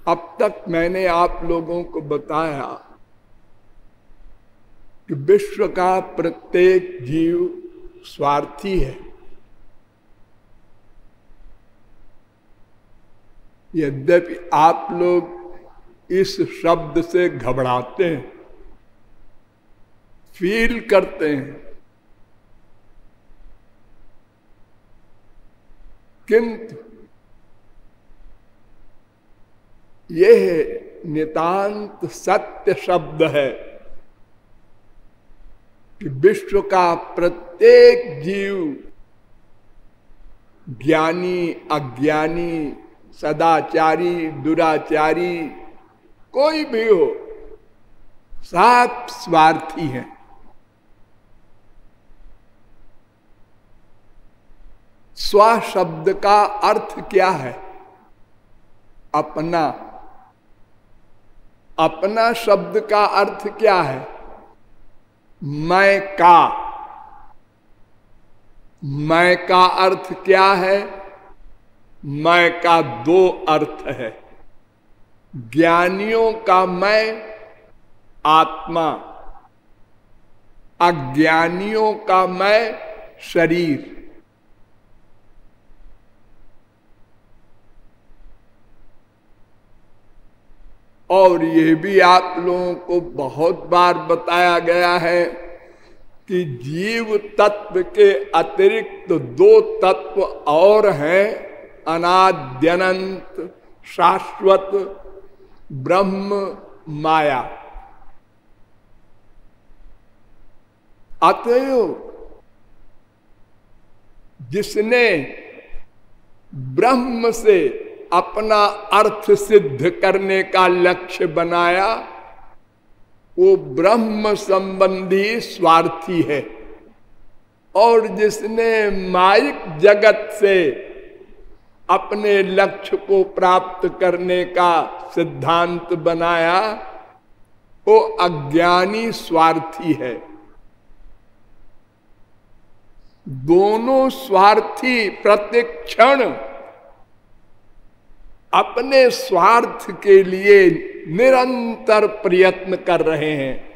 अब तक मैंने आप लोगों को बताया कि विश्व का प्रत्येक जीव स्वार्थी है। यद्यपि आप लोग इस शब्द से घबराते हैं, फील करते हैं, किंतु यह नितांत सत्य शब्द है कि विश्व का प्रत्येक जीव, ज्ञानी अज्ञानी, सदाचारी दुराचारी, कोई भी हो, सब स्वार्थी हैं। स्व शब्द का अर्थ क्या है? अपना। अपना शब्द का अर्थ क्या है? मैं का। मैं का अर्थ क्या है? मैं का दो अर्थ है। ज्ञानियों का मैं आत्मा, अज्ञानियों का मैं शरीर। और ये भी आप लोगों को बहुत बार बताया गया है कि जीव तत्व के अतिरिक्त दो तत्व और हैं, अनाद्यनंत शाश्वत ब्रह्म माया। अतएव जिसने ब्रह्म से अपना अर्थ सिद्ध करने का लक्ष्य बनाया, वो ब्रह्म संबंधी स्वार्थी है। और जिसने माइक जगत से अपने लक्ष्य को प्राप्त करने का सिद्धांत बनाया, वो अज्ञानी स्वार्थी है। दोनों स्वार्थी प्रतिक्षण अपने स्वार्थ के लिए निरंतर प्रयत्न कर रहे हैं।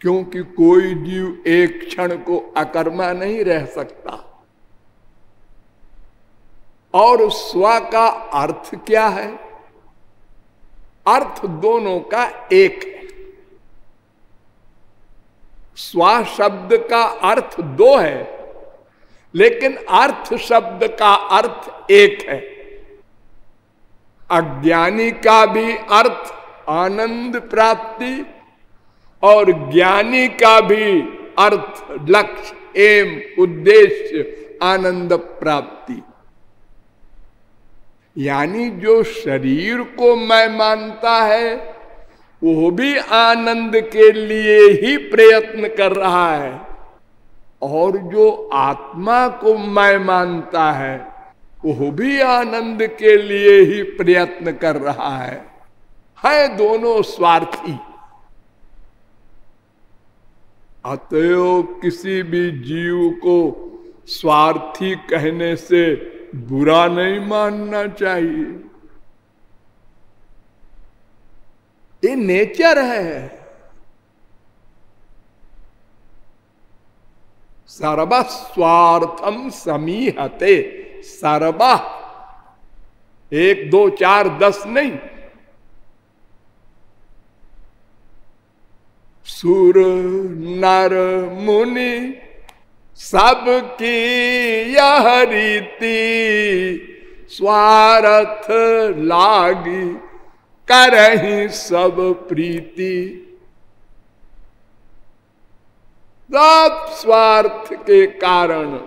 क्योंकि कोई जीव एक क्षण को अकर्मा नहीं रह सकता। और स्व का अर्थ क्या है? अर्थ दोनों का एक है। स्व शब्द का अर्थ दो है, लेकिन अर्थ शब्द का अर्थ एक है। अज्ञानी का भी अर्थ आनंद प्राप्ति और ज्ञानी का भी अर्थ, लक्ष्य, एम, उद्देश्य आनंद प्राप्ति। यानी जो शरीर को मैं मानता है, वो भी आनंद के लिए ही प्रयत्न कर रहा है। और जो आत्मा को मैं मानता है, वो भी आनंद के लिए ही प्रयत्न कर रहा है दोनों स्वार्थी। अतएव किसी भी जीव को स्वार्थी कहने से बुरा नहीं मानना चाहिए। ये नेचर है। सर्वस्वार्थम समीहते। सर्व, 1 2 4 10 नहीं। सुर नर मुनि सबकी यह रीति, स्वार्थ लागी करहि सब प्रीति। सब स्वार्थ के कारण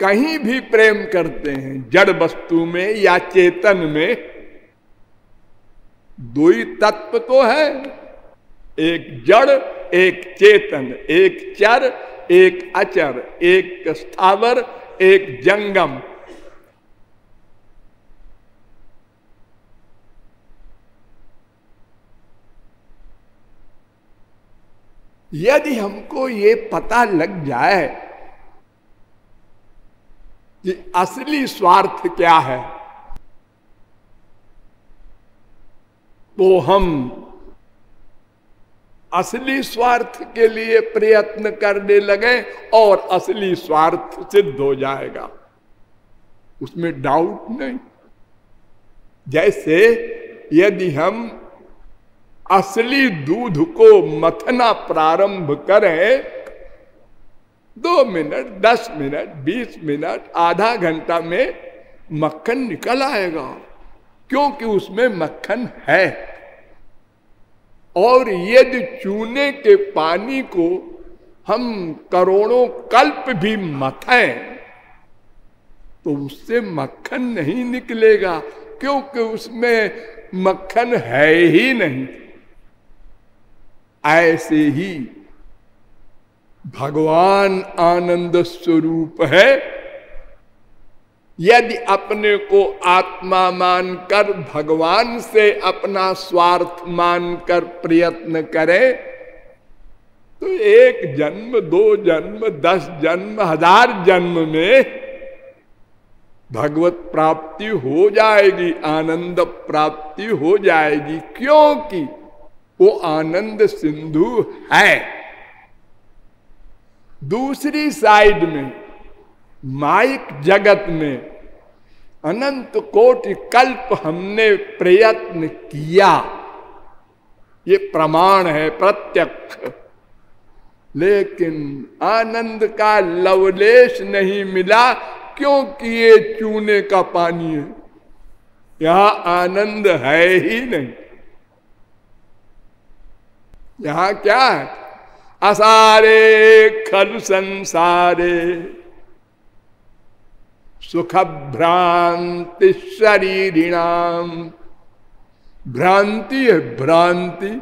कहीं भी प्रेम करते हैं, जड़ वस्तु में या चेतन में। दो ही तत्व तो है, एक जड़ एक चेतन, एक चर एक अचर, एक स्थावर एक जंगम। यदि हमको ये पता लग जाए कि असली स्वार्थ क्या है, तो हम असली स्वार्थ के लिए प्रयत्न करने लगे और असली स्वार्थ सिद्ध हो जाएगा, उसमें डाउट नहीं। जैसे यदि हम असली दूध को मथना प्रारंभ करें, 2 मिनट, 10 मिनट, 20 मिनट, आधा घंटा में मक्खन निकल आएगा, क्योंकि उसमें मक्खन है। और यदि चूने के पानी को हम करोड़ों कल्प भी मथें तो उससे मक्खन नहीं निकलेगा, क्योंकि उसमें मक्खन है ही नहीं। ऐसे ही भगवान आनंद स्वरूप है। यदि अपने को आत्मा मानकर भगवान से अपना स्वार्थ मानकर प्रयत्न करें तो 1 जन्म, 2 जन्म, 10 जन्म, 1000 जन्म में भगवत प्राप्ति हो जाएगी, आनंद प्राप्ति हो जाएगी, क्योंकि वो आनंद सिंधु है। दूसरी साइड में माइक जगत में अनंत कोटि कल्प हमने प्रयत्न किया, ये प्रमाण है प्रत्यक्ष, लेकिन आनंद का लवलेश नहीं मिला, क्योंकि ये चूने का पानी है, यहां आनंद है ही नहीं। यहां क्या है? असारे खलु संसारे सुख भ्रांति शरीरिणाम। भ्रांति है, भ्रांति।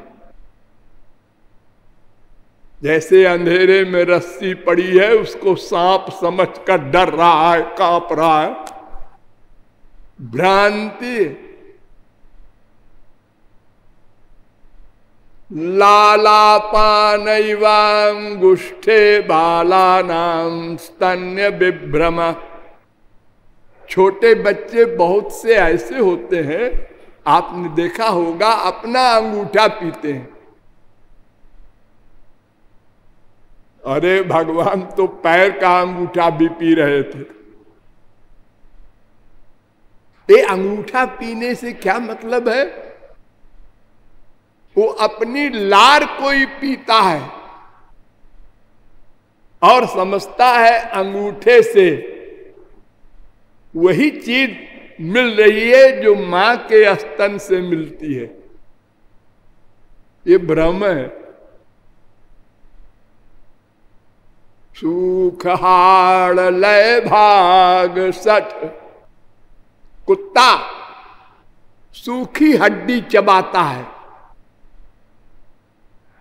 जैसे अंधेरे में रस्सी पड़ी है, उसको सांप समझकर डर रहा है, कांप रहा है, भ्रांति। लालापानैवांगुष्ठे बालानां स्तन्य विभ्रम। छोटे बच्चे बहुत से ऐसे होते हैं, आपने देखा होगा, अपना अंगूठा पीते हैं। अरे भगवान तो पैर का अंगूठा भी पी रहे थे। ये अंगूठा पीने से क्या मतलब है? वो अपनी लार को ही पीता है और समझता है अंगूठे से वही चीज मिल रही है जो मां के स्तन से मिलती है। ये भ्रम है। सूखहाड़ लय भाग सठ। कुत्ता सूखी हड्डी चबाता है,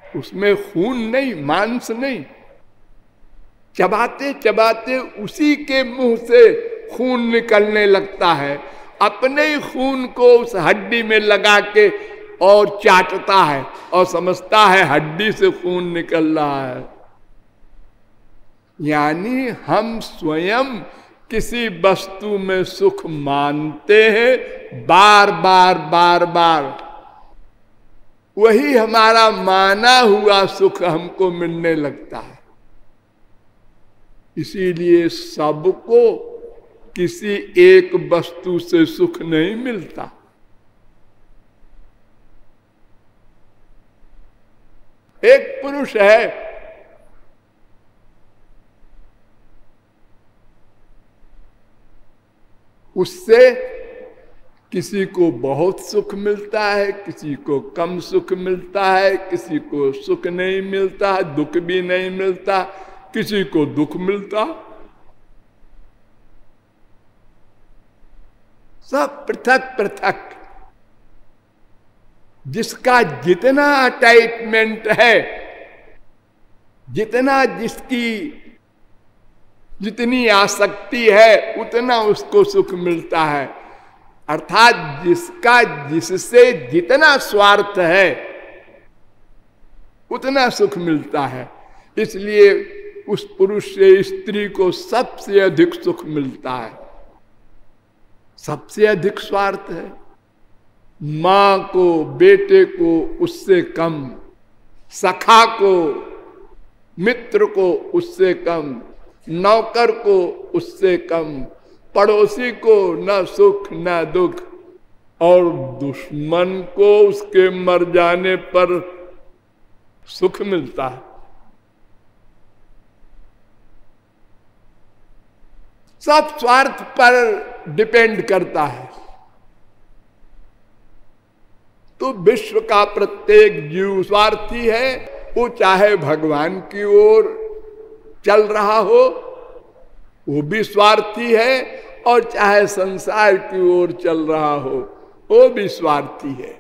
उसमें खून नहीं, मांस नहीं। चबाते चबाते उसी के मुंह से खून निकलने लगता है, अपने ही खून को उस हड्डी में लगा के और चाटता है और समझता है हड्डी से खून निकल रहा है। यानी हम स्वयं किसी वस्तु में सुख मानते हैं, बार बार बार बार वही हमारा माना हुआ सुख हमको मिलने लगता है। इसीलिए सबको किसी एक वस्तु से सुख नहीं मिलता। एक पुरुष है, उससे किसी को बहुत सुख मिलता है, किसी को कम सुख मिलता है, किसी को सुख नहीं मिलता, दुख भी नहीं मिलता, किसी को दुख मिलता। सब पृथक पृथक। जिसका जितना अटैचमेंट है, जितना जिसकी जितनी आसक्ति है, उतना उसको सुख मिलता है। अर्थात जिसका जिससे जितना स्वार्थ है, उतना सुख मिलता है। इसलिए उस पुरुष से स्त्री को सबसे अधिक सुख मिलता है, सबसे अधिक स्वार्थ है। मां को, बेटे को उससे कम, सखा को, मित्र को उससे कम, नौकर को उससे कम, पड़ोसी को न सुख न दुख, और दुश्मन को उसके मर जाने पर सुख मिलता है। सब स्वार्थ पर डिपेंड करता है। तो विश्व का प्रत्येक जीव स्वार्थी है, वो चाहे भगवान की ओर चल रहा हो वो भी स्वार्थी है, और चाहे संसार की ओर चल रहा हो वो भी स्वार्थी है।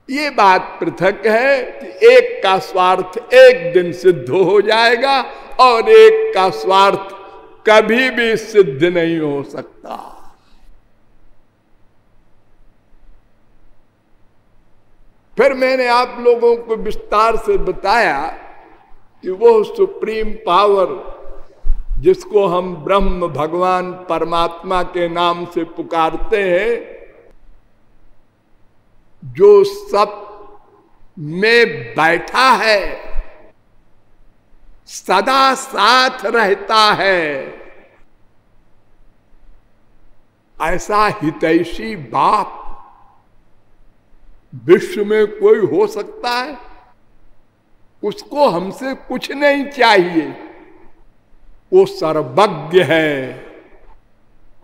ये बात पृथक है कि एक का स्वार्थ एक दिन सिद्ध हो जाएगा और एक का स्वार्थ कभी भी सिद्ध नहीं हो सकता। फिर मैंने आप लोगों को विस्तार से बताया कि वो सुप्रीम पावर जिसको हम ब्रह्म भगवान परमात्मा के नाम से पुकारते हैं, जो सब में बैठा है, सदा साथ रहता है, ऐसा हितैषी बाप विश्व में कोई हो सकता है? उसको हमसे कुछ नहीं चाहिए। वो सर्वज्ञ है,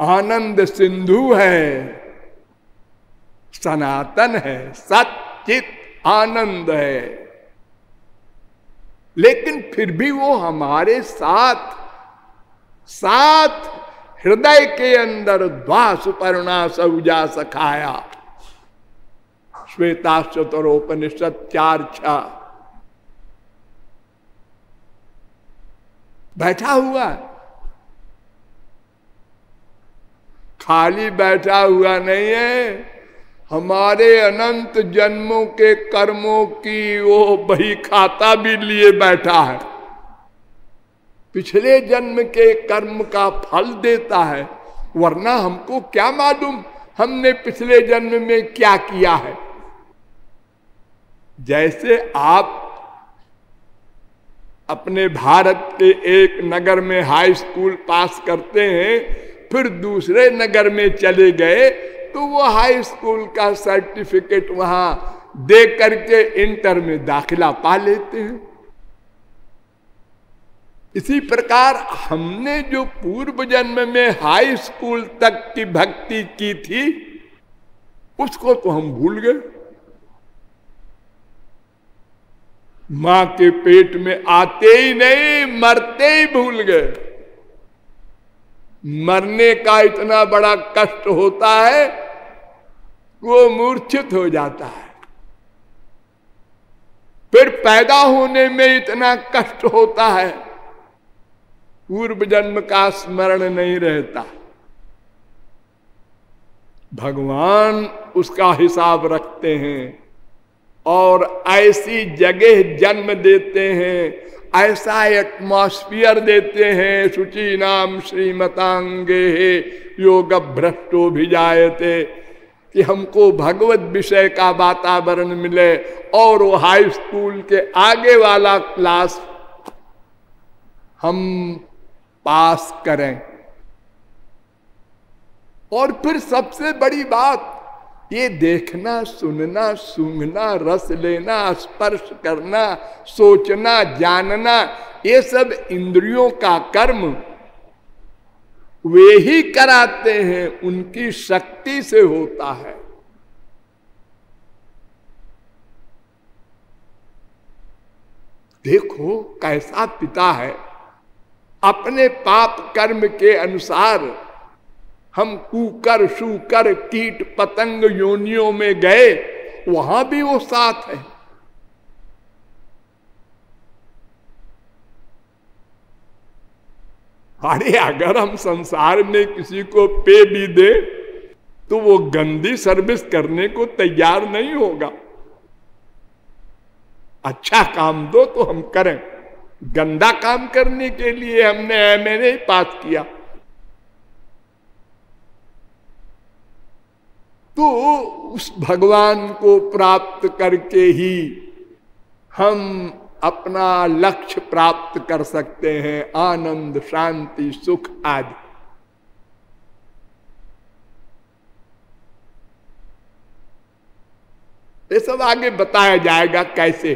आनंद सिंधु है, सनातन है, सच्चित आनंद है। लेकिन फिर भी वो हमारे साथ साथ हृदय के अंदर द्वासुपर्णा सौजा सखाया, श्वेताश्वतरोपनिषद 4:6 बैठा हुआ, खाली बैठा हुआ नहीं है, हमारे अनंत जन्मों के कर्मों की वो बही खाता भी लिए बैठा है। पिछले जन्म के कर्म का फल देता है, वरना हमको क्या मालूम हमने पिछले जन्म में क्या किया है। जैसे आप अपने भारत के एक नगर में हाई स्कूल पास करते हैं, फिर दूसरे नगर में चले गए तो वो हाई स्कूल का सर्टिफिकेट वहां दे करके इंटर में दाखिला पा लेते हैं। इसी प्रकार हमने जो पूर्व जन्म में हाई स्कूल तक की भक्ति की थी उसको तो हम भूल गए। मां के पेट में आते ही नहीं, मरते ही भूल गए। मरने का इतना बड़ा कष्ट होता है, वो मूर्छित हो जाता है। फिर पैदा होने में इतना कष्ट होता है, पूर्व जन्म का स्मरण नहीं रहता। भगवान उसका हिसाब रखते हैं और ऐसी जगह जन्म देते हैं, ऐसा एटमॉस्फियर देते हैं, शुचि नाम श्रीमतांगे योग भ्रष्टो भी जायते, कि हमको भगवत विषय का वातावरण मिले और वो हाई स्कूल के आगे वाला क्लास हम पास करें। और फिर सबसे बड़ी बात, ये देखना, सुनना, सूंघना, रस लेना, स्पर्श करना, सोचना, जानना, ये सब इंद्रियों का कर्म वे ही कराते हैं, उनकी शक्ति से होता है। देखो कैसा पिता है, अपने पाप कर्म के अनुसार हम कूकर, शूकर, कीट पतंग योनियों में गए, वहां भी वो साथ है। अरे अगर हम संसार में किसी को पे भी दे तो वो गंदी सर्विस करने को तैयार नहीं होगा। अच्छा काम दो तो हम करें, गंदा काम करने के लिए हमने एमए नहीं पास किया। तो उस भगवान को प्राप्त करके ही हम अपना लक्ष्य प्राप्त कर सकते हैं, आनंद, शांति, सुख आदि। ये सब आगे बताया जाएगा कैसे।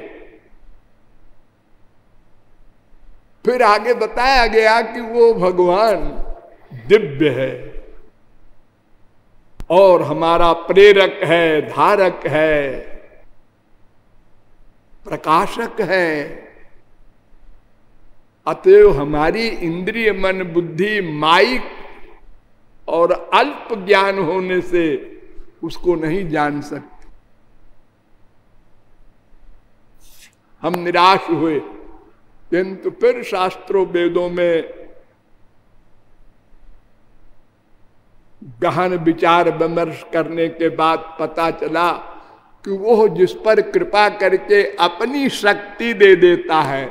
फिर आगे बताया गया कि वो भगवान दिव्य है और हमारा प्रेरक है, धारक है, प्रकाशक है। अतएव हमारी इंद्रिय, मन, बुद्धि माइक और अल्प ज्ञान होने से उसको नहीं जान सकते। हम निराश हुए, किंतु फिर शास्त्रों वेदों में गहन विचार विमर्श करने के बाद पता चला कि वो जिस पर कृपा करके अपनी शक्ति दे देता है,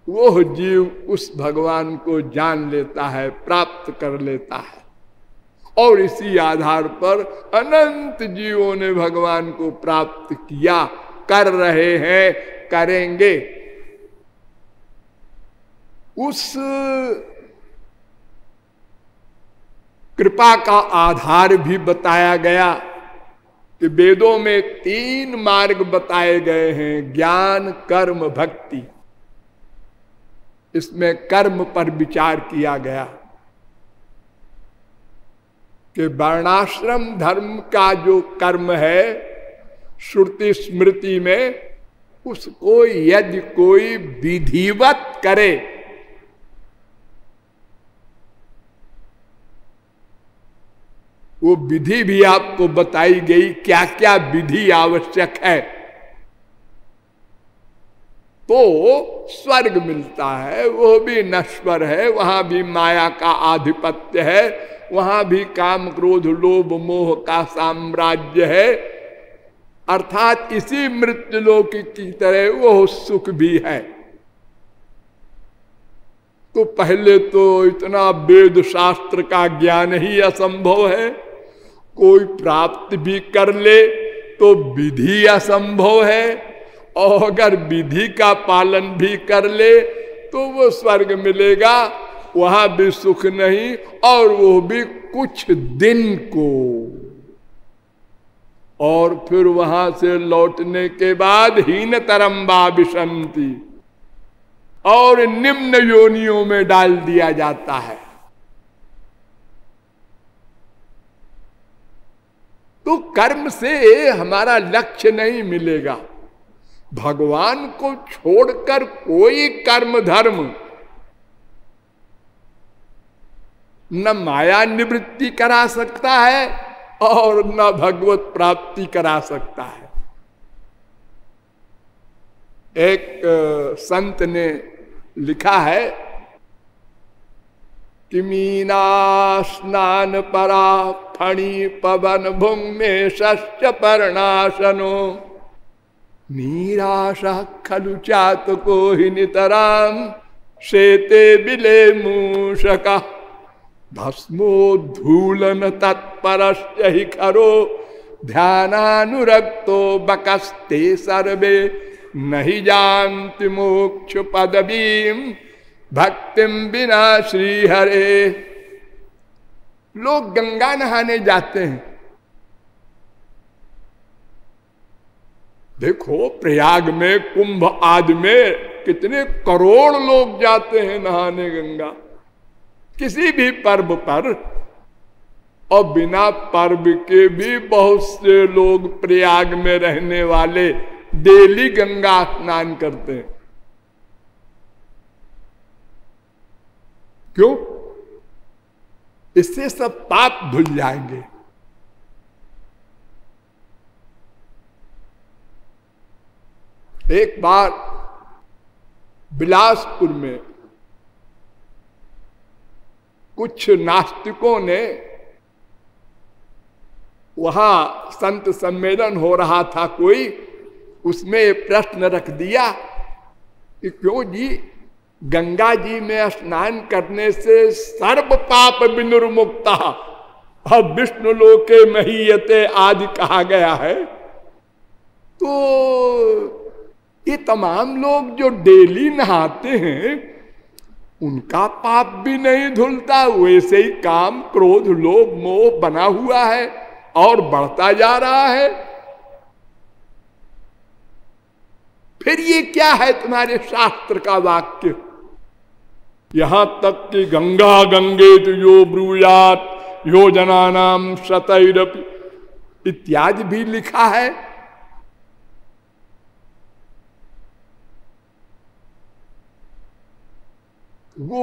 वो जीव उस भगवान को जान लेता है, प्राप्त कर लेता है। और इसी आधार पर अनंत जीवों ने भगवान को प्राप्त किया, कर रहे हैं, करेंगे। उस कृपा का आधार भी बताया गया कि वेदों में 3 मार्ग बताए गए हैं, ज्ञान, कर्म, भक्ति। इसमें कर्म पर विचार किया गया कि वर्णाश्रम धर्म का जो कर्म है, श्रुति स्मृति में उसको यदि कोई विधिवत करे वो विधि भी आपको बताई गई, क्या क्या विधि आवश्यक है, तो स्वर्ग मिलता है। वो भी नश्वर है, वहां भी माया का आधिपत्य है, वहां भी काम, क्रोध, लोभ, मोह का साम्राज्य है। अर्थात इसी मृत्युलोक की तरह वो सुख भी है। तो पहले तो इतना वेद शास्त्र का ज्ञान ही असंभव है, कोई प्राप्त भी कर ले तो विधि असंभव है, और अगर विधि का पालन भी कर ले तो वो स्वर्ग मिलेगा, वहां भी सुख नहीं, और वो भी कुछ दिन को। और फिर वहां से लौटने के बाद हीनतरम्बा विशंति, और निम्न योनियों में डाल दिया जाता है। तो कर्म से हमारा लक्ष्य नहीं मिलेगा। भगवान को छोड़कर कोई कर्म धर्म न माया निवृत्ति करा सकता है और न भगवत प्राप्ति करा सकता है। एक संत ने लिखा है कि मीना स्नान परा फणी पवन भूमि शस्य पर्णाशनो निराशा खलु चातको हि नितराम शेते बिले मूषका भस्मोद्धूलन तत्परस्य हि खरो ध्यानानुरक्तो बकस्ते सर्वे नहीं जानति मोक्ष पदवीं भक्तिम बिना श्री हरे। लोग गंगा नहाने जाते हैं, देखो प्रयाग में, कुंभ आदि में कितने करोड़ लोग जाते हैं नहाने गंगा, किसी भी पर्व पर। और बिना पर्व के भी बहुत से लोग प्रयाग में रहने वाले डेली गंगा स्नान करते हैं। क्यों? इससे सब पाप धुल जाएंगे। एक बार बिलासपुर में कुछ नास्तिकों ने, वहां संत सम्मेलन हो रहा था कोई, उसमें प्रश्न रख दिया कि क्यों जी गंगा जी में स्नान करने से सर्व पाप विनिर्मुक्ता अब विष्णु लोके महीयते आदि कहा गया है। तो ये तमाम लोग जो डेली नहाते हैं उनका पाप भी नहीं धुलता, वैसे ही काम क्रोध लोभ मोह बना हुआ है और बढ़ता जा रहा है। फिर ये क्या है तुम्हारे शास्त्र का वाक्य? यहां तक कि गंगा गंगेत यो ब्रूयात योजनानाम शतैरपि इत्यादि भी लिखा है। वो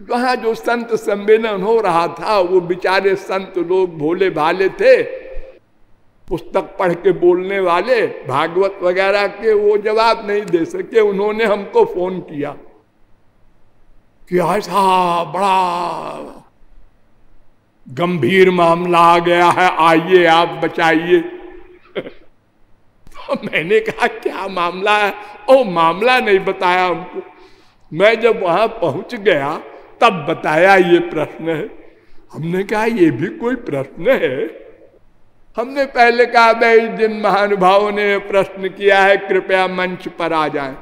वहां जो संत सम्मेलन हो रहा था, वो बेचारे संत लोग भोले भाले थे, पुस्तक पढ़ के बोलने वाले भागवत वगैरह के, वो जवाब नहीं दे सके। उन्होंने हमको फोन किया कि ऐसा बड़ा गंभीर मामला आ गया है, आइए आप बचाइए। तो मैंने कहा क्या मामला है? ओ मामला नहीं बताया हमको। मैं जब वहां पहुंच गया तब बताया ये प्रश्न है। हमने कहा ये भी कोई प्रश्न है? हमने पहले कहा भाई जिन महानुभावों ने प्रश्न किया है कृपया मंच पर आ जाएं।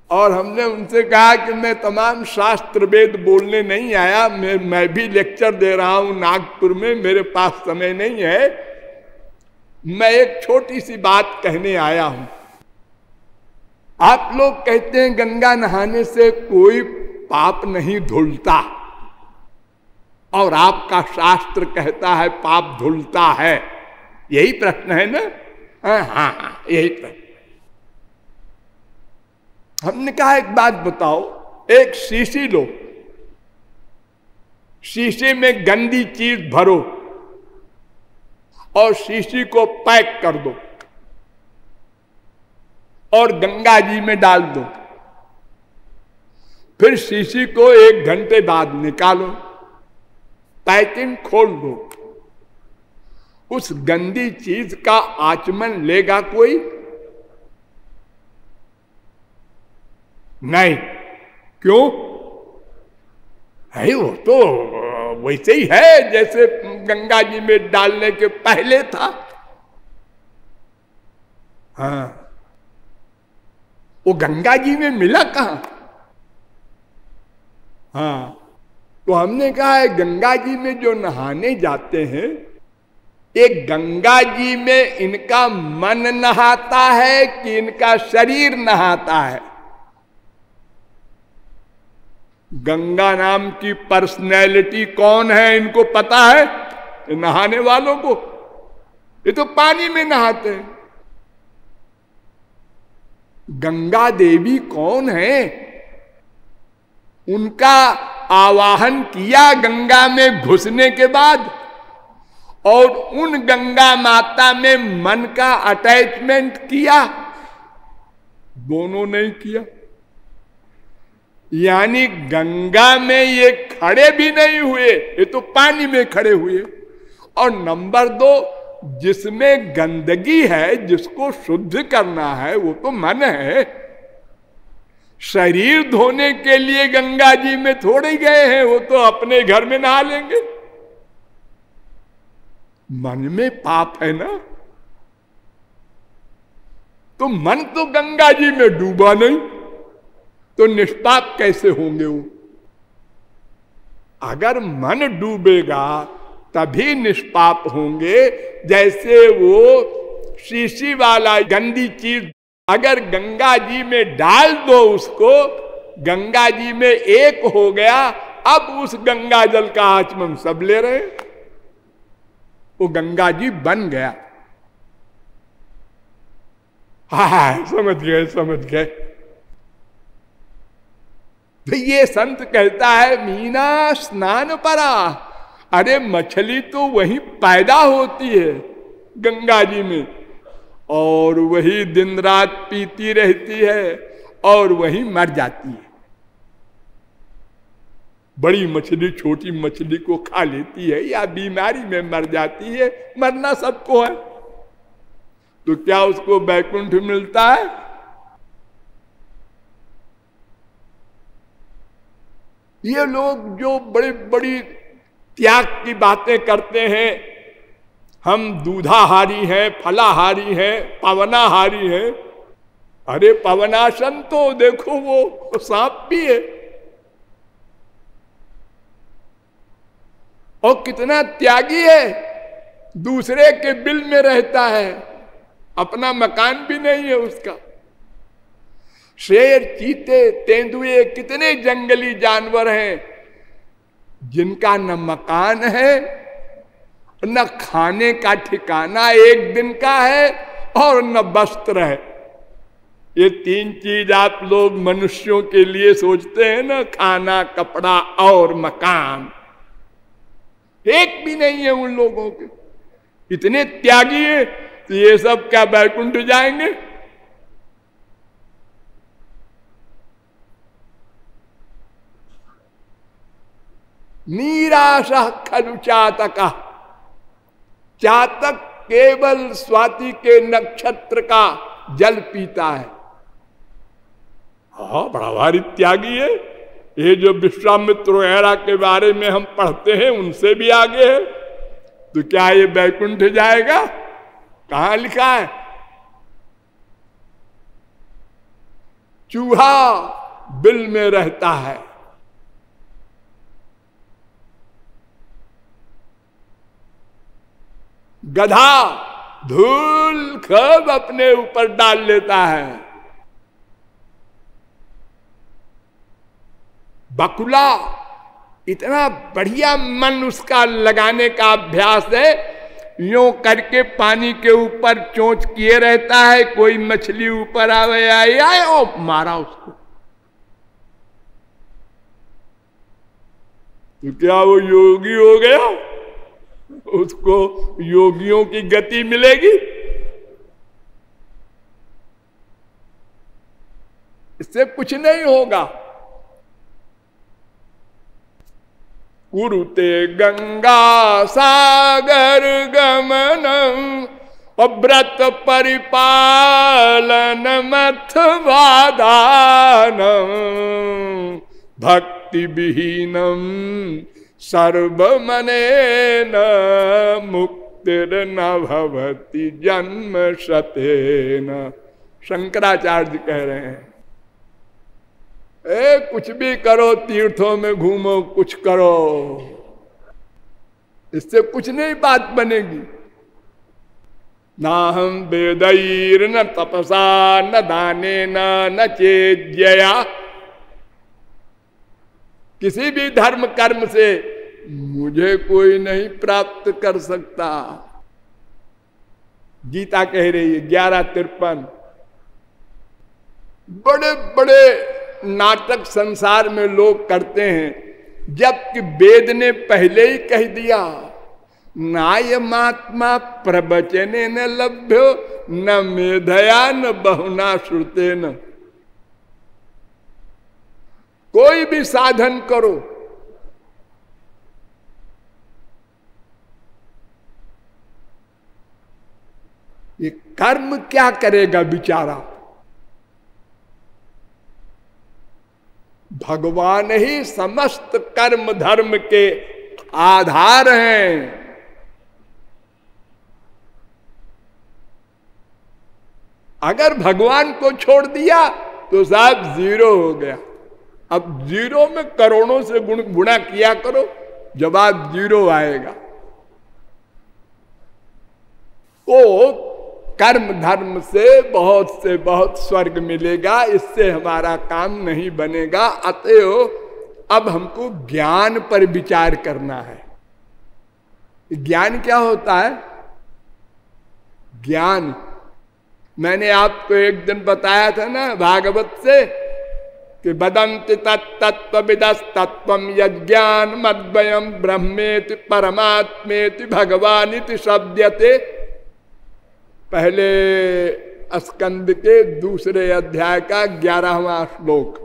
और हमने उनसे कहा कि मैं तमाम शास्त्र वेद बोलने नहीं आया, मैं भी लेक्चर दे रहा हूं नागपुर में, मेरे पास समय नहीं है, मैं एक छोटी सी बात कहने आया हूं। आप लोग कहते हैं गंगा नहाने से कोई पाप नहीं धुलता, और आपका शास्त्र कहता है पाप धुलता है। यही प्रश्न है ना? हाँ, यही प्रश्न। हमने कहा एक बात बताओ, एक शीशी लो, शीशे में गंदी चीज भरो और शीशी को पैक कर दो और गंगा जी में डाल दो। फिर शीशी को 1 घंटे बाद निकालो, पैकिंग खोल दो। उस गंदी चीज का आचमन लेगा कोई? नहीं। क्यों? है वो तो वैसे ही है जैसे गंगा जी में डालने के पहले था। हाँ, वो गंगा जी में मिला कहां? हाँ, तो हमने कहा है गंगा जी में जो नहाने जाते हैं, एक गंगा जी में इनका मन नहाता है कि इनका शरीर नहाता है? गंगा नाम की पर्सनैलिटी कौन है इनको पता है? नहाने वालों को। ये तो पानी में नहाते हैं। गंगा देवी कौन है? उनका आवाहन किया गंगा में घुसने के बाद, और उन गंगा माता में मन का अटैचमेंट किया? दोनों नहीं किया। यानी गंगा में ये खड़े भी नहीं हुए, ये तो पानी में खड़े हुए। और नंबर 2, जिसमें गंदगी है, जिसको शुद्ध करना है, वो तो मन है। शरीर धोने के लिए गंगा जी में थोड़े गए हैं, वो तो अपने घर में नहा लेंगे। मन में पाप है ना, तो मन तो गंगा जी में डूबा नहीं, तो निष्पाप कैसे होंगे वो? अगर मन डूबेगा तभी निष्पाप होंगे। जैसे वो शीशी वाला गंदी चीज अगर गंगा जी में डाल दो, उसको गंगा जी में एक हो गया, अब उस गंगा जल का आचमन सब ले रहे, वो गंगा जी बन गया। हाँ, समझ गए समझ गए। तो ये संत कहता है मीना स्नान परा। अरे मछली तो वही पैदा होती है गंगा जी में, और वही दिन रात पीती रहती है और वही मर जाती है। बड़ी मछली छोटी मछली को खा लेती है या बीमारी में मर जाती है, मरना सबको है। तो क्या उसको वैकुंठ मिलता है? ये लोग जो बड़ी बड़ी त्याग की बातें करते हैं, हम दूधाहारी हैं, फलाहारी हैं, पवनाहारी हैं। अरे पवनाशन तो देखो वो सांप भी है, और कितना त्यागी है, दूसरे के बिल में रहता है, अपना मकान भी नहीं है उसका। शेर, चीते, तेंदुए, कितने जंगली जानवर हैं जिनका न मकान है न खाने का ठिकाना एक दिन का है और न वस्त्र है। ये तीन चीज आप लोग मनुष्यों के लिए सोचते हैं ना, खाना, कपड़ा और मकान, एक भी नहीं है उन लोगों के। इतने त्यागी हैं तो ये सब क्या बैकुंठ जाएंगे? निराशा खलु चातका, चातक केवल स्वाति के नक्षत्र का जल पीता है। हाँ, बड़ा भारी त्यागी है। ये जो विश्वामित्र वगैरह के बारे में हम पढ़ते हैं उनसे भी आगे है, तो क्या ये बैकुंठ जाएगा? कहां लिखा है? चूहा बिल में रहता है, गधा धूल खूब अपने ऊपर डाल लेता है, बकुला इतना बढ़िया मन उसका लगाने का अभ्यास है, यूं करके पानी के ऊपर चोंच किए रहता है, कोई मछली ऊपर आवे आए और मारा उसको। तो क्या वो योगी हो गया? उसको योगियों की गति मिलेगी? इससे कुछ नहीं होगा। कुरुते गंगा सागर गमनम व्रत परिपालन मथवादानम भक्ति विहीनम सर्वमनेन मुक्तिर न भवति जन्म शतेन। शंकराचार्य कह रहे हैं, कुछ भी करो, तीर्थों में घूमो, कुछ करो, इससे कुछ नहीं बात बनेगी। ना हम वेदैर न तपसा न दाने न चेज्या, किसी भी धर्म कर्म से मुझे कोई नहीं प्राप्त कर सकता। गीता कह रही है 11:53। बड़े बड़े नाटक संसार में लोग करते हैं, जबकि वेद ने पहले ही कह दिया, नायमात्मा प्रवचने न लभ्यो न मेधया न बहुना श्रुते न। कोई भी साधन करो, ये कर्म क्या करेगा बेचारा? भगवान ही समस्त कर्म धर्म के आधार हैं। अगर भगवान को छोड़ दिया तो साहब जीरो हो गया। अब जीरो में करोड़ों से गुणा किया करो, जवाब जीरो आएगा। तो कर्म धर्म से बहुत स्वर्ग मिलेगा, इससे हमारा काम नहीं बनेगा। अतएव अब हमको ज्ञान पर विचार करना है। ज्ञान क्या होता है? ज्ञान मैंने आपको एक दिन बताया था ना भागवत से, कि बदंति तत्त्वविदस् तत्त्वं यज्ञान मद्वयम् ब्रह्मेति परमात्मेति भगवानिति शब्दते। पहले स्कंद के दूसरे अध्याय का 11वां श्लोक।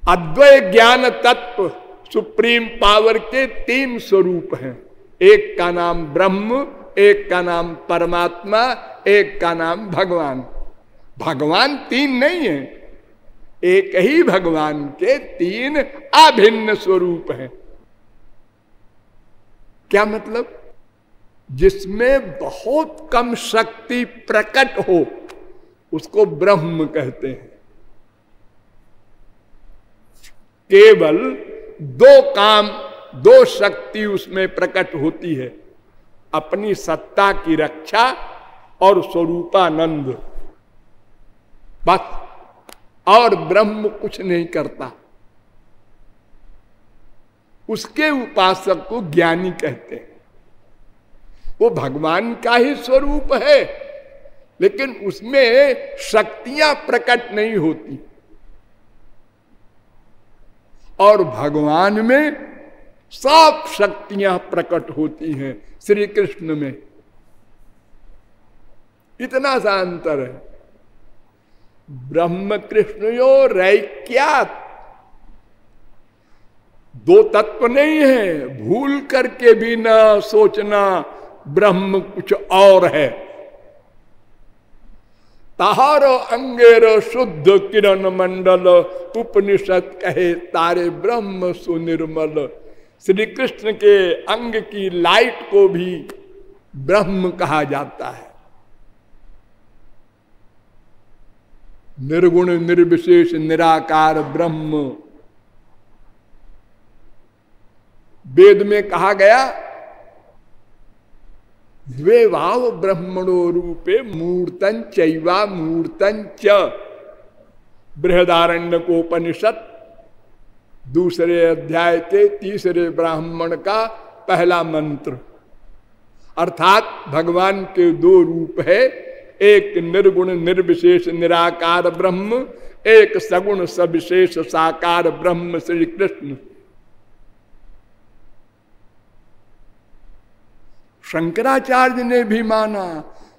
अद्वय ज्ञान तत्व सुप्रीम पावर के 3 स्वरूप हैं। एक का नाम ब्रह्म, एक का नाम परमात्मा, एक का नाम भगवान। भगवान 3 नहीं है, एक ही भगवान के तीन अभिन्न स्वरूप हैं। क्या मतलब? जिसमें बहुत कम शक्ति प्रकट हो उसको ब्रह्म कहते हैं। केवल दो काम, दो शक्ति उसमें प्रकट होती है, अपनी सत्ता की रक्षा और स्वरूपानंद, बस। और ब्रह्म कुछ नहीं करता। उसके उपासक को ज्ञानी कहते हैं। वो भगवान का ही स्वरूप है, लेकिन उसमें शक्तियां प्रकट नहीं होती। और भगवान में सब शक्तियां प्रकट होती हैं। श्री कृष्ण में इतना सा अंतर है। ब्रह्म कृष्णयोरैक्यात्, दो तत्व नहीं है। भूल करके भी ना सोचना ब्रह्म कुछ और है। तारो अंगेर शुद्ध किरण मंडल, उपनिषद कहे तारे ब्रह्म सुनिर्मल। श्री कृष्ण के अंग की लाइट को भी ब्रह्म कहा जाता है। निर्गुण निर्विशेष निराकार ब्रह्म। वेद में कहा गया द्वेवाव ब्रह्मणो रूपे मूर्तन चैवा मूर्तन च। बृहदारण्यकोपनिषद दूसरे अध्याय के तीसरे ब्राह्मण का पहला मंत्र। अर्थात भगवान के दो रूप है, एक निर्गुण निर्विशेष निराकार ब्रह्म, एक सगुण सविशेष साकार ब्रह्म श्री कृष्ण। शंकराचार्य ने भी माना।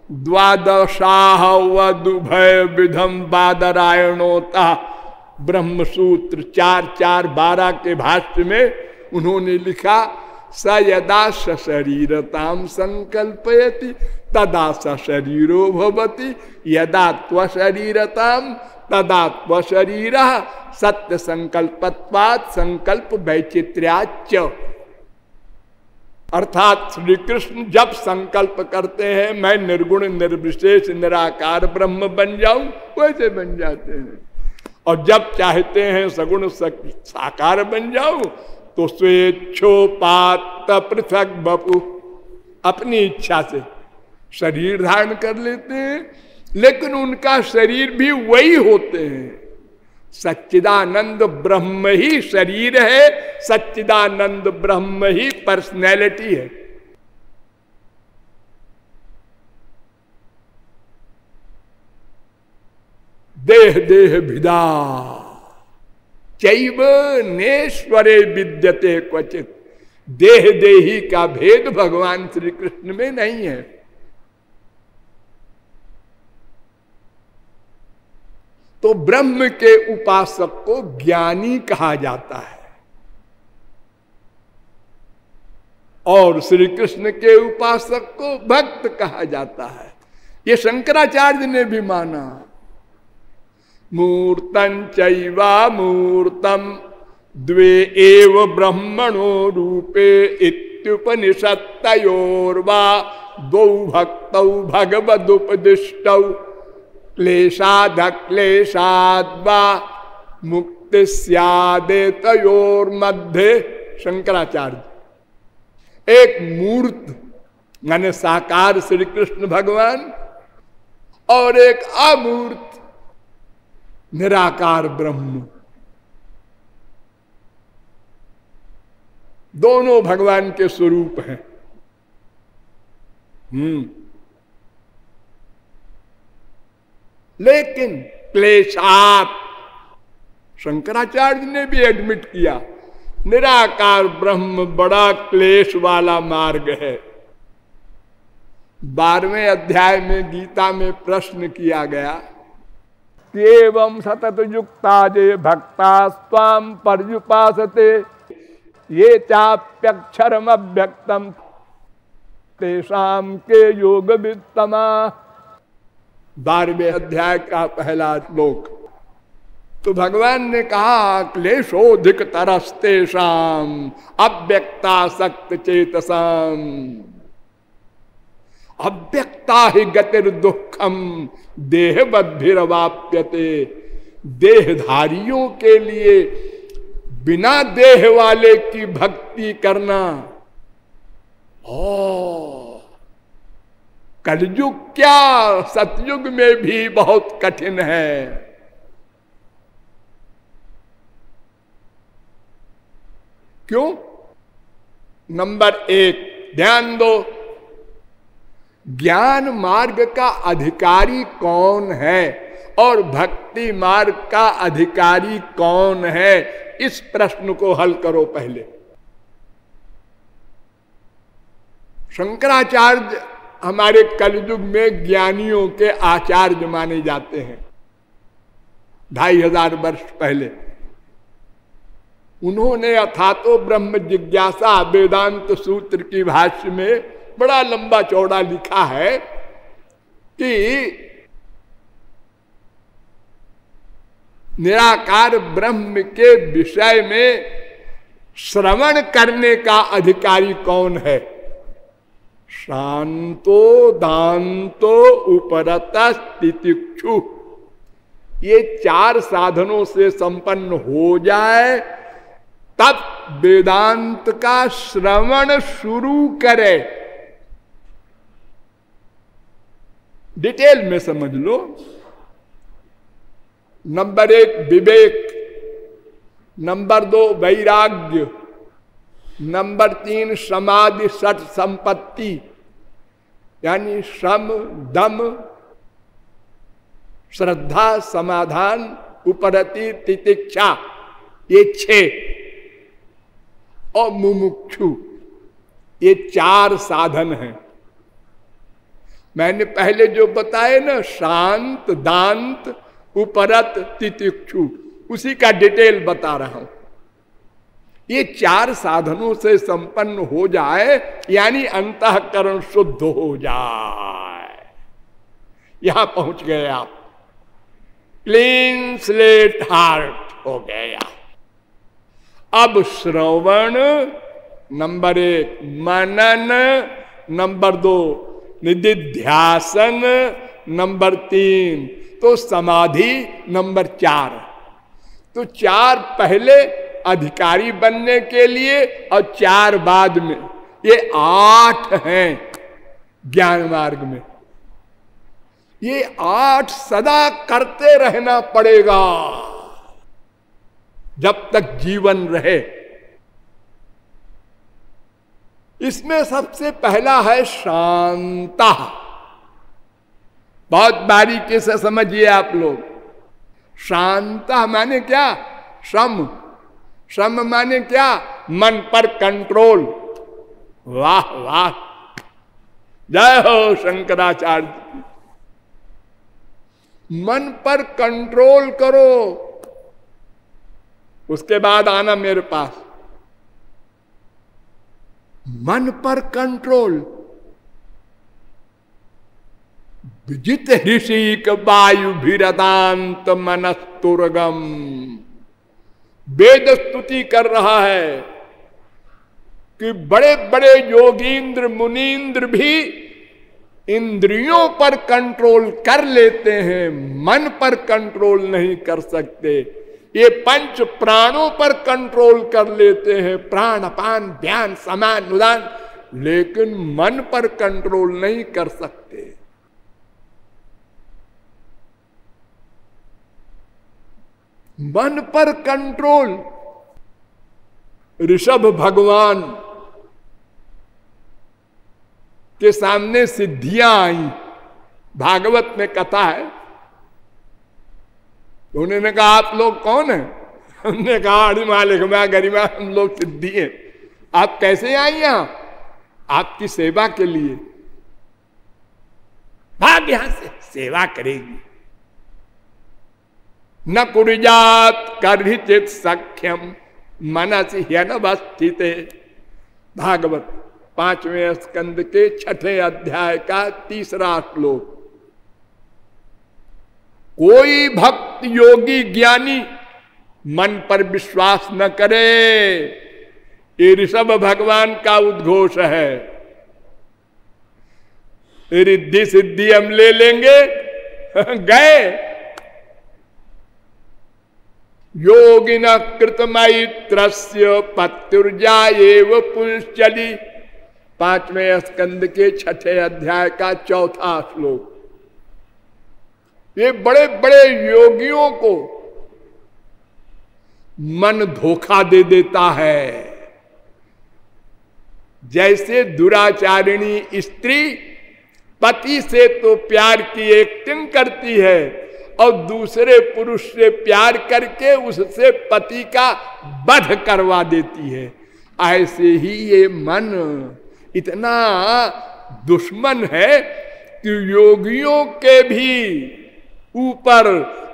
द्वादशाह वदुभय विधम बादरायणोता ब्रह्मसूत्र 4:4-12 के भाष्य में उन्होंने लिखा, स यदा सशरीरताम संकल्पयति तदा सशरीरो भवति, यदा त्वशरीरताम तदा त्वशरीरः सत्य संकल्पत्वात् संकल्प वैचित्र्याच्च। अर्थात श्री कृष्ण जब संकल्प करते हैं मैं निर्गुण निर्विशेष निराकार ब्रह्म बन जाऊं, वैसे बन जाते हैं। और जब चाहते हैं सगुण साकार बन जाऊं तो स्वेच्छोपात पृथक बपु, अपनी इच्छा से शरीर धारण कर लेते हैं, लेकिन उनका शरीर भी वही होते हैं। सच्चिदानंद ब्रह्म ही शरीर है, सच्चिदानंद ब्रह्म ही पर्सनैलिटी है। देह देह भिदा चैव नेश्वरे विद्यते क्वचित। देह देही का भेद भगवान श्री कृष्ण में नहीं है। तो ब्रह्म के उपासक को ज्ञानी कहा जाता है और श्री कृष्ण के उपासक को भक्त कहा जाता है। ये शंकराचार्य ने भी माना। मूर्तं चैवा मूर्तम द्वे एव ब्रह्मणो रूपे इत्युपनिषत्तयोर्वा द्वौ भक्तौ भगवदुपदिष्टौ क्लेशाद क्लेशाद्वा मुक्ति स्यादेतयोर मध्य। शंकराचार्य, एक मूर्त माने साकार श्री कृष्ण भगवान और एक अमूर्त निराकार ब्रह्म, दोनों भगवान के स्वरूप हैं। लेकिन क्लेशात, शंकराचार्य ने भी एडमिट किया, निराकार ब्रह्म बड़ा क्लेश वाला मार्ग है। 12वें अध्याय में गीता में प्रश्न किया गया, एवं सतत युक्ता जे भक्ता स्वाम पर्युपासते ये चाप्यक्षरम अव्यक्तम तेषाम के योग वित्तमा। 12वें अध्याय का पहला श्लोक। तो भगवान ने कहा क्लेशोधिक तरस्तेषाम अव्यक्तासक्त चेतसाम, अव्यक्ता ही गतिर दुखम देहवद्भिरवाप्यते। देहधारियों के लिए बिना देह वाले की भक्ति करना कलयुग क्या सतयुग में भी बहुत कठिन है। क्यों? नंबर 1 ध्यान दो, ज्ञान मार्ग का अधिकारी कौन है और भक्ति मार्ग का अधिकारी कौन है, इस प्रश्न को हल करो पहले। शंकराचार्य हमारे कलयुग में ज्ञानियों के आचार्य माने जाते हैं। 2500 वर्ष पहले उन्होंने अथातो ब्रह्म जिज्ञासा वेदांत सूत्र की भाष्य में बड़ा लंबा चौड़ा लिखा है कि निराकार ब्रह्म के विषय में श्रवण करने का अधिकारी कौन है। शांतो दांतो उपरता तितिक्षु, ये 4 साधनों से संपन्न हो जाए तब वेदांत का श्रवण शुरू करे। डिटेल में समझ लो। नंबर 1 विवेक, नंबर 2 वैराग्य, नंबर 3 समाधि षट संपत्ति यानी शम दम श्रद्धा समाधान उपरति तितिक्षा, ये 6, और मुमुक्षु, ये 4 साधन हैं। मैंने पहले जो बताए ना, शांत दांत उपरत तितिक्षु, उसी का डिटेल बता रहा हूं। ये 4 साधनों से संपन्न हो जाए यानी अंतःकरण शुद्ध हो जाए, यहां पहुंच गए आप, क्लीन स्लेट हार्ट हो गया। अब श्रवण नंबर 1, मनन नंबर 2, निधिध्यासन नंबर 3, तो समाधि नंबर 4। तो 4 पहले अधिकारी बनने के लिए और 4 बाद में, ये 8 हैं ज्ञान मार्ग में। ये 8 सदा करते रहना पड़ेगा जब तक जीवन रहे। इसमें सबसे पहला है शांता। बहुत बारीकी से समझिए आप लोग। शांता माने क्या? शम। शम माने क्या? मन पर कंट्रोल। वाह वाह, जय हो शंकराचार्य। मन पर कंट्रोल करो, उसके बाद आना मेरे पास। मन पर कंट्रोल। विजित ऋषिक वायु भीरदांत मनस्तुर्गम, वेद स्तुति कर रहा है कि बड़े बड़े योगींद्र मुनींद्र भी इंद्रियों पर कंट्रोल कर लेते हैं, मन पर कंट्रोल नहीं कर सकते। ये 5 प्राणों पर कंट्रोल कर लेते हैं, प्राण अपान ध्यान समान उदान, लेकिन मन पर कंट्रोल नहीं कर सकते। मन पर कंट्रोल। ऋषभ भगवान के सामने सिद्धियां आई, भागवत में कथा है। उन्होंने कहा आप लोग कौन है? हमने कहा अड़ी मालिक मैं गरिमा, हम लोग सिद्धि हैं। आप कैसे आई यहां? आपकी सेवा के लिए। भाग यहां से, सेवा करेगी। न कुर्यात् कर्हिचित् सख्यम मनसि ह्यनवस्थित। भागवत 5वें स्कंद के 6ठे अध्याय का 3रा श्लोक। कोई भक्त योगी ज्ञानी मन पर विश्वास न करे। ये ऋषभ भगवान का उद्घोष है। रिद्धि सिद्धि हम ले लेंगे गए। योगिन कृतमैत्रस्य पत्युर्जा एव पुंश्चली। 5वें स्कंद के 6ठे अध्याय का 4था श्लोक। ये बड़े बड़े योगियों को मन धोखा दे देता है। जैसे दुराचारिणी स्त्री पति से तो प्यार की एक्टिंग करती है और दूसरे पुरुष से प्यार करके उससे पति का वध करवा देती है, ऐसे ही ये मन इतना दुश्मन है कि योगियों के भी ऊपर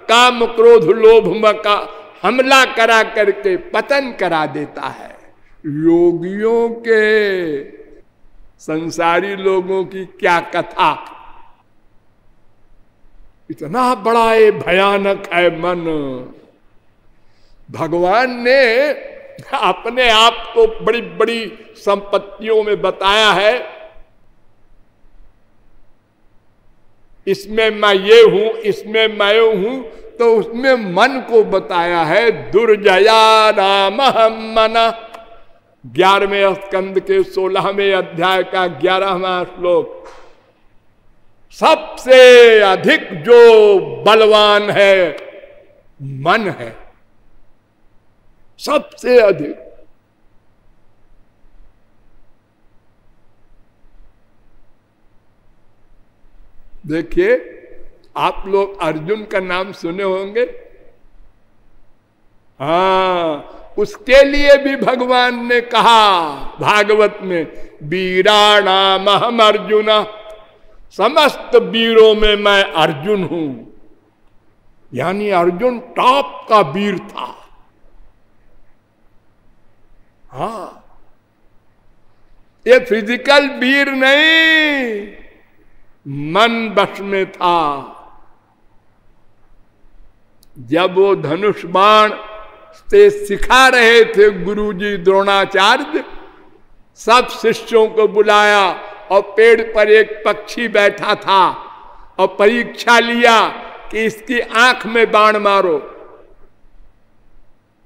काम क्रोध लोभ का हमला करा करके पतन करा देता है। योगियों के संसारी लोगों की क्या कथा। इतना बड़ा ये भयानक है मन। भगवान ने अपने आप को बड़ी बड़ी संपत्तियों में बताया है। इसमें मैं ये हूं, इसमें मैं हूं, तो उसमें मन को बताया है। दुर्जया नाम हम मना। 11वें स्कंद के 16वें अध्याय का 11वां श्लोक। सबसे अधिक जो बलवान है मन है, सबसे अधिक। देखिए, आप लोग अर्जुन का नाम सुने होंगे। हाँ, उसके लिए भी भगवान ने कहा भागवत में, वीराणाम हम अर्जुन। समस्त वीरों में मैं अर्जुन हूं। यानी अर्जुन टॉप का वीर था। हाँ, ये फिजिकल वीर नहीं, मन वश में था। जब वो धनुष बाण से सिखा रहे थे गुरुजी द्रोणाचार्य, सब शिष्यों को बुलाया और पेड़ पर एक पक्षी बैठा था और परीक्षा लिया कि इसकी आंख में बाण मारो।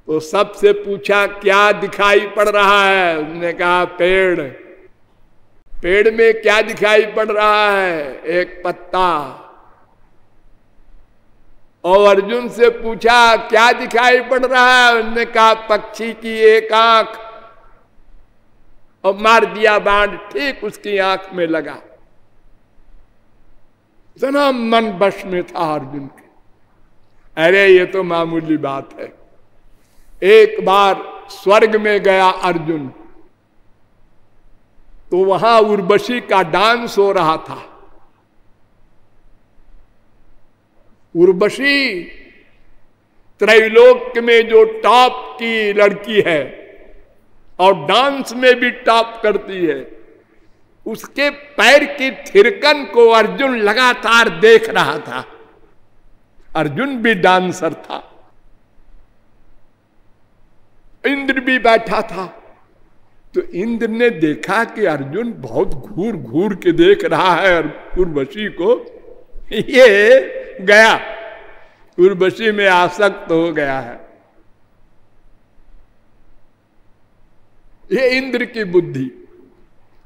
तो सबसे पूछा क्या दिखाई पड़ रहा है। उसने कहा पेड़। पेड़ में क्या दिखाई पड़ रहा है? एक पत्ता। और अर्जुन से पूछा क्या दिखाई पड़ रहा है? उसने कहा पक्षी की एक आंख। और मार दिया बाण, ठीक उसकी आंख में लगा। इतना मन वश में था अर्जुन के। अरे ये तो मामूली बात है। एक बार स्वर्ग में गया अर्जुन, तो वहां उर्वशी का डांस हो रहा था। उर्वशी त्रैलोक्य में जो टॉप की लड़की है और डांस में भी टॉप करती है, उसके पैर की थिरकन को अर्जुन लगातार देख रहा था। अर्जुन भी डांसर था। इंद्र भी बैठा था। तो इंद्र ने देखा कि अर्जुन बहुत घूर घूर के देख रहा है उर्वशी को। ये गया, उर्वशी में आसक्त हो गया है। ये इंद्र की बुद्धि।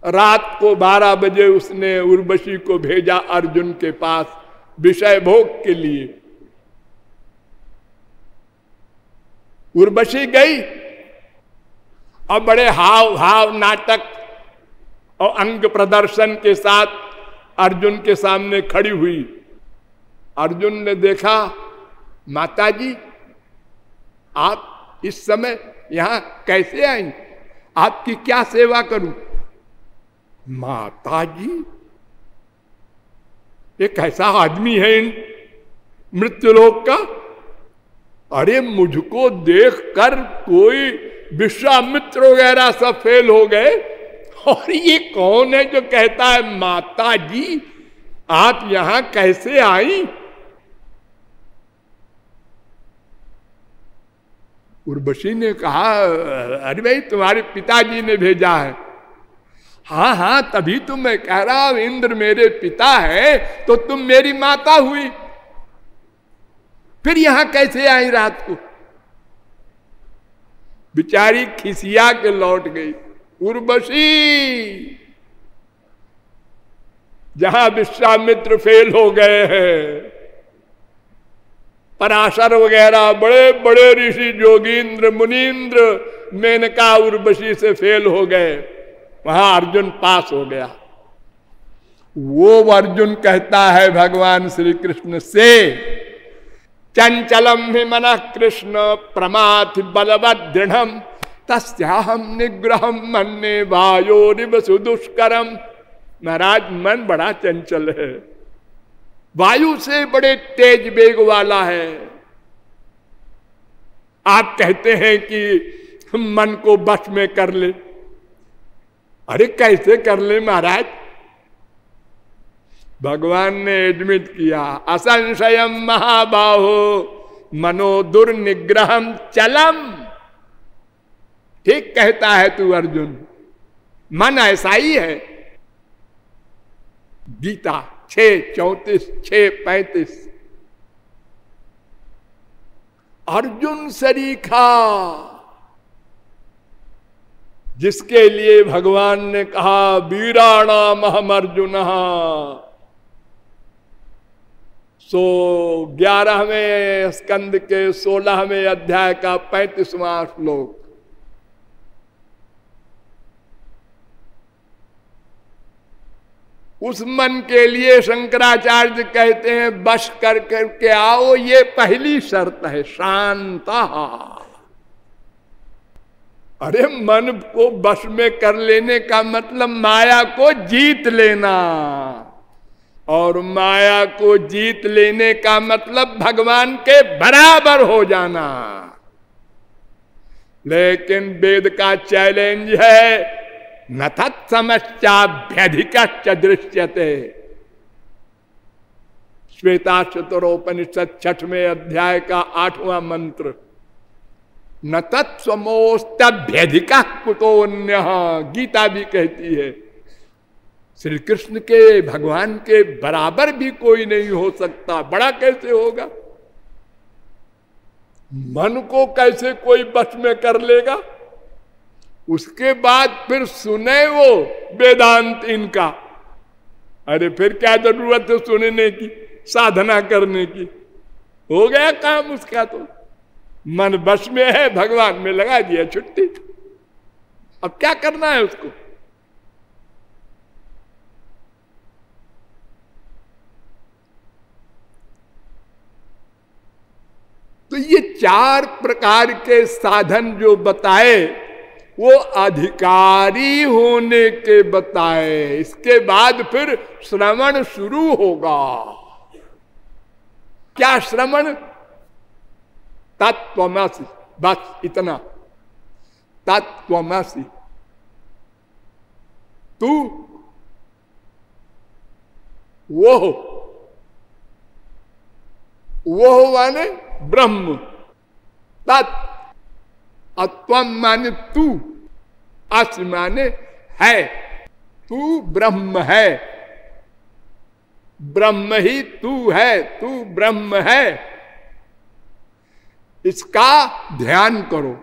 रात को 12 बजे उसने उर्वशी को भेजा अर्जुन के पास विषय भोग के लिए। उर्वशी गई और बड़े हाव भाव नाटक और अंग प्रदर्शन के साथ अर्जुन के सामने खड़ी हुई। अर्जुन ने देखा, माताजी आप इस समय यहां कैसे आई? आपकी क्या सेवा करूं? माताजी, ये कैसा आदमी है इन मृत्युलोक का? अरे मुझको देखकर कोई विश्वामित्र वगैरह सब फेल हो गए। और ये कौन है जो कहता है माता जी आप यहां कैसे आई? उर्वशी ने कहा, अरे भाई तुम्हारे पिताजी ने भेजा है। हाँ हाँ, तभी तो मैं कह रहा हूं, इंद्र मेरे पिता है तो तुम मेरी माता हुई, फिर यहां कैसे आई रात को? बिचारी खिसिया के लौट गई। उर्वशी, जहां विश्वामित्र फेल हो गए हैं, पराशर वगैरह बड़े बड़े ऋषि जोगींद्र मुनीन्द्र मेनका उर्वशी से फेल हो गए, वहां अर्जुन पास हो गया। वो अर्जुन कहता है भगवान श्री कृष्ण से, चंचलम ही मन कृष्ण प्रमाथि बलवद दृढ़ तस्याहम निग्रहम मन्ये वायोरिव सुदुष्करम। महाराज, मन बड़ा चंचल है, वायु से बड़े तेज वेग वाला है। आप कहते हैं कि मन को बस में कर ले, अरे कैसे कर ले महाराज? भगवान ने एडमिट किया, असंशयम महाबाहो मनो दुर्निग्रहम चलम। ठीक कहता है तू अर्जुन, मन ऐसा ही है। गीता 6:34, 6:35। अर्जुन सरीखा, जिसके लिए भगवान ने कहा वीराणाम अहम अर्जुन। सो 11वें स्कंद के 16वें अध्याय का 35वां श्लोक। उस मन के लिए शंकराचार्य कहते हैं बश कर करके आओ, ये पहली शर्त है, शांता। अरे मन को बश में कर लेने का मतलब माया को जीत लेना, और माया को जीत लेने का मतलब भगवान के बराबर हो जाना। लेकिन वेद का चैलेंज है, न तत्समश्चाभ्यधिकश्च दृश्यते। श्वेता चतुरोपनिषद 6वें अध्याय का 8वां मंत्र, न तत्समोस्तभ्यधिका कुतोन्य। गीता भी कहती है श्री कृष्ण के, भगवान के बराबर भी कोई नहीं हो सकता। बड़ा कैसे होगा? मन को कैसे कोई बस में कर लेगा? उसके बाद फिर सुने वो वेदांत इनका, अरे फिर क्या जरूरत है सुनने की, साधना करने की? हो गया काम उसका। तो मन बस में है, भगवान में लगा दिया छुट्टी। अब क्या करना है उसको? तो ये 4 प्रकार के साधन जो बताए, वो अधिकारी होने के बताए। इसके बाद फिर श्रवण शुरू होगा। क्या श्रवण? तत्त्वमसि, बस इतना। तत्त्वमसि, तू वो माने ब्रह्म। तत् अत्वम माने तू, अस माने है, तू ब्रह्म है, ब्रह्म ही तू है, तू ब्रह्म है। इसका ध्यान करो।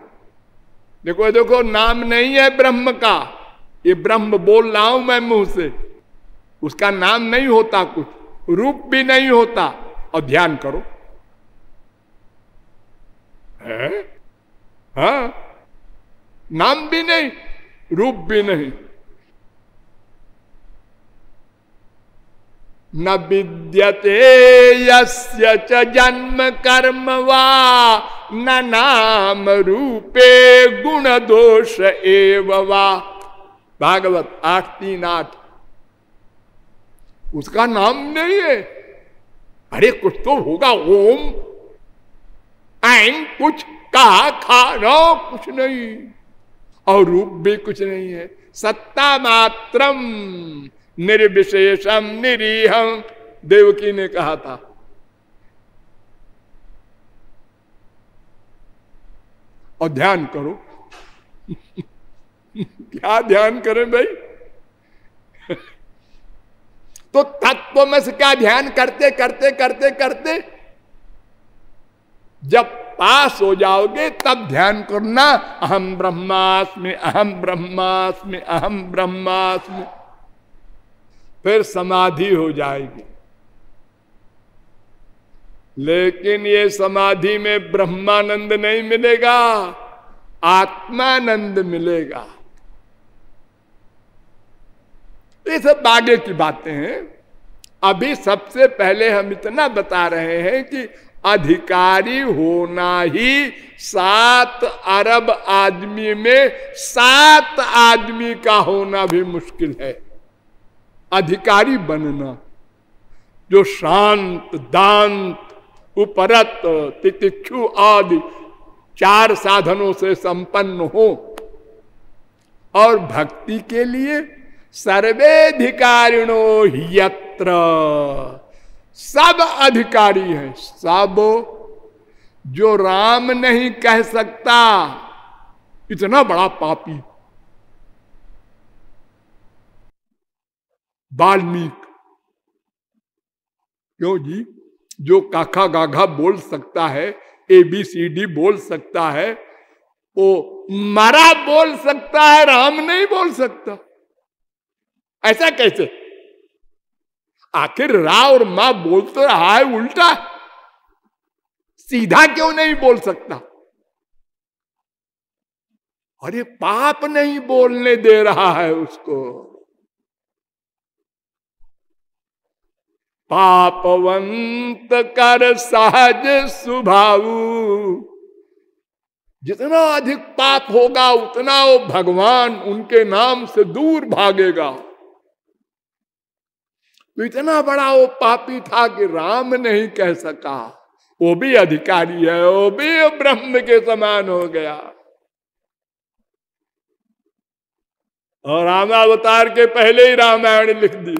देखो देखो, नाम नहीं है ब्रह्म का, ये ब्रह्म बोल रहा हूं मैं मुंह से, उसका नाम नहीं होता, कुछ रूप भी नहीं होता। और ध्यान करो, है? हाँ, नाम भी नहीं, रूप भी नहीं। न विद्यते यस्य च जन्म कर्म वा न नाम रूपे गुण दोष एव वा। भागवत 8:3-8। उसका नाम नहीं है। अरे कुछ तो होगा, ओम ऐन कुछ कहा, खा रो कुछ नहीं, और रूप भी कुछ नहीं है। सत्ता मात्रम निर्विशेषम निरीहम, देवकी ने कहा था। और ध्यान करो। क्या ध्यान करें भाई? तो तत्वमसि का ध्यान करते करते करते करते जब पास हो जाओगे तब ध्यान करना, अहम ब्रह्मास्मि अहम ब्रह्मास्मि अहम ब्रह्मास्मि, फिर समाधि हो जाएगी। लेकिन ये समाधि में ब्रह्मानंद नहीं मिलेगा, आत्मानंद मिलेगा। ये सब आगे की बातें हैं। अभी सबसे पहले हम इतना बता रहे हैं कि अधिकारी होना ही 7 अरब आदमी में 7 आदमी का होना भी मुश्किल है। अधिकारी बनना जो शांत, दांत, उपरत, तितिक्षु आदि 4 साधनों से संपन्न हो, और भक्ति के लिए सर्वेधिकारिणो यत्र, सब अधिकारी हैं। सब जो राम नहीं कह सकता इतना बड़ा पापी, वाल्मीकि। क्यों जी? जो काखा गाघा बोल सकता है, ABCD बोल सकता है, वो मरा बोल सकता है, राम नहीं बोल सकता। ऐसा कैसे? आखिर रा और मां बोल तो रहा है उल्टा, सीधा क्यों नहीं बोल सकता? अरे पाप नहीं बोलने दे रहा है उसको। पापवंत कर सहज स्वभावु, जितना अधिक पाप होगा उतना वो भगवान उनके नाम से दूर भागेगा। तो इतना बड़ा वो पापी था कि राम नहीं कह सका। वो भी अधिकारी है, वो भी ब्रह्म के समान हो गया। और रामावतार के पहले ही रामायण लिख दी।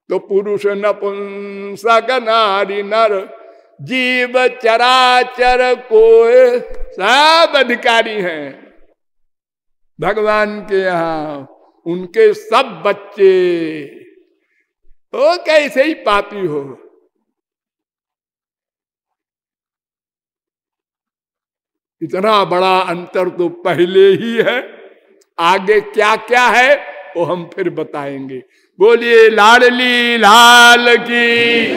तो पुरुष नपुंसक नारी नर जीव चराचर कोय सब अधिकारी हैं भगवान के यहां। उनके सब बच्चे हो कैसे ही पापी हो। इतना बड़ा अंतर तो पहले ही है, आगे क्या क्या है वो हम फिर बताएंगे। बोलिए लाडली लाल की।